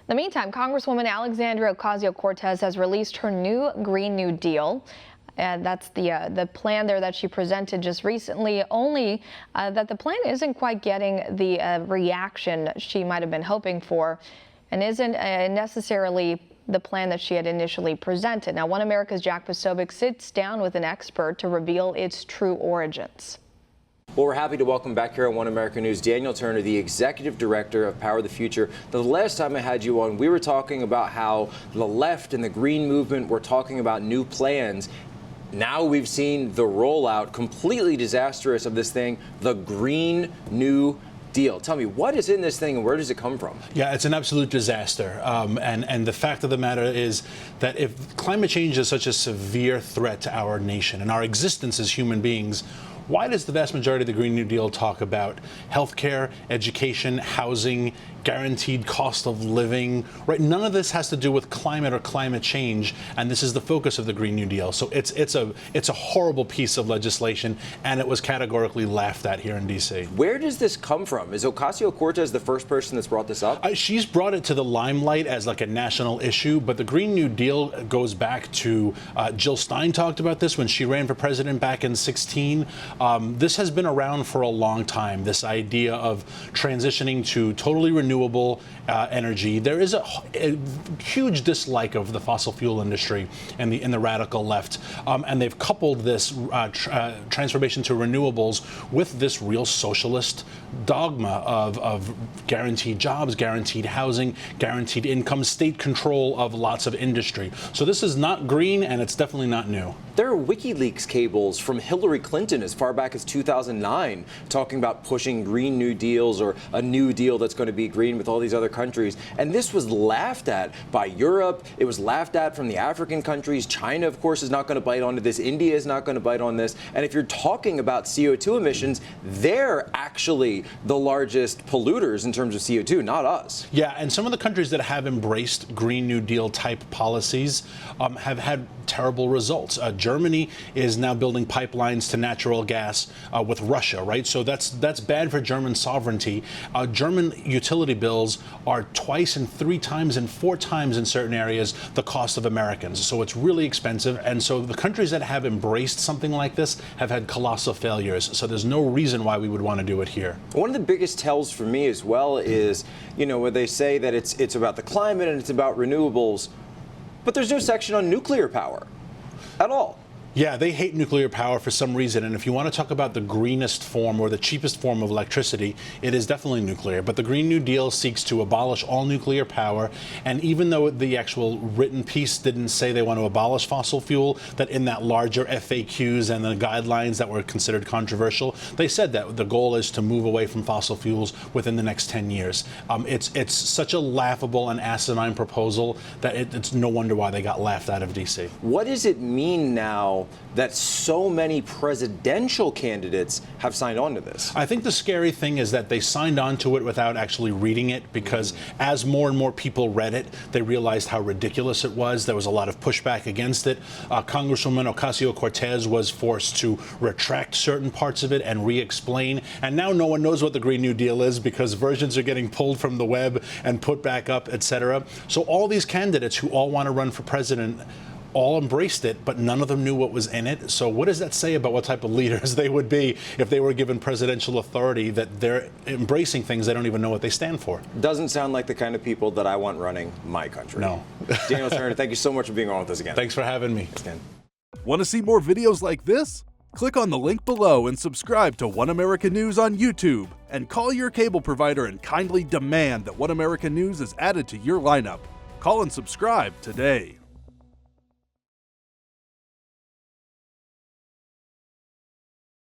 In the meantime, Congresswoman Alexandria Ocasio-Cortez has released her new Green New Deal. And that's the plan there that she presented just recently, only that the plan isn't quite getting the reaction she might have been hoping for and isn't necessarily the plan that she had initially presented. Now, One America's Jack Posobiec sits down with an expert to reveal its true origins. Well, we're happy to welcome back here on One America News Daniel Turner, the Executive Director of Power of the Future. The last time I had you on, we were talking about how the left and the green movement were talking about new plans. Now we've seen the rollout, completely disastrous, of this thing, the Green New Deal. Tell me, what is in this thing and where does it come from? Yeah, it's an absolute disaster. And the fact of the matter is that if climate change is such a severe threat to our nation and our existence as human beings, why does the vast majority of the Green New Deal talk about healthcare, education, housing, guaranteed cost of living, right? None of this has to do with climate or climate change, and this is the focus of the Green New Deal. So it's a horrible piece of legislation, and it was categorically laughed at here in D.C. Where does this come from? Is Ocasio-Cortez the first person that's brought this up? She's brought it to the limelight as like a national issue, but the Green New Deal goes back to Jill Stein talked about this when she ran for president back in 2016. This has been around for a long time, this idea of transitioning to totally renewable energy. There is a huge dislike of the fossil fuel industry in the radical left, and they've coupled this transformation to renewables with this real socialist dogma of guaranteed jobs, guaranteed housing, guaranteed income, state control of lots of industry. So this is not green, and it's definitely not new. There are WikiLeaks cables from Hillary Clinton as far back as 2009 talking about pushing Green New Deals or a new deal that's going to be green with all these other countries. And this was laughed at by Europe. It was laughed at from the African countries. China, of course, is not going to bite onto this. India is not going to bite on this. And if you're talking about CO2 emissions, they're actually the largest polluters in terms of CO2, not us. Yeah, and some of the countries that have embraced Green New Deal type policies have had terrible results. Germany is now building pipelines to natural gas with Russia, right? So that's bad for German sovereignty. German utility bills are twice and 3 times and 4 times in certain areas the cost of Americans. So it's really expensive. And so the countries that have embraced something like this have had colossal failures. So there's no reason why we would want to do it here. One of the biggest tells for me as well is, where they say that it's about the climate and it's about renewables, but there's no section on nuclear power at all. Yeah, they hate nuclear power for some reason, and if you want to talk about the greenest form or the cheapest form of electricity, it is definitely nuclear. But the Green New Deal seeks to abolish all nuclear power, and even though the actual written piece didn't say they want to abolish fossil fuel, that in that larger FAQs and the guidelines that were considered controversial, they said that the goal is to move away from fossil fuels within the next 10 years. It's such a laughable and asinine proposal that it's no wonder why they got laughed out of D.C. What does it mean now that so many presidential candidates have signed on to this? I think the scary thing is that they signed on to it without actually reading it, because as more and more people read it, they realized how ridiculous it was. There was a lot of pushback against it. Congresswoman Ocasio-Cortez was forced to retract certain parts of it and re-explain. And now no one knows what the Green New Deal is because versions are getting pulled from the web and put back up, etc. So all these candidates who all want to run for president all embraced it, but none of them knew what was in it. So what does that say about what type of leaders they would be if they were given presidential authority, that they're embracing things they don't even know what they stand for? Doesn't sound like the kind of people that I want running my country. No. Daniel Turner, thank you so much for being on with us again. Thanks for having me. Want to see more videos like this? Click on the link below and subscribe to One America News on YouTube. And call your cable provider and kindly demand that One America News is added to your lineup. Call and subscribe today.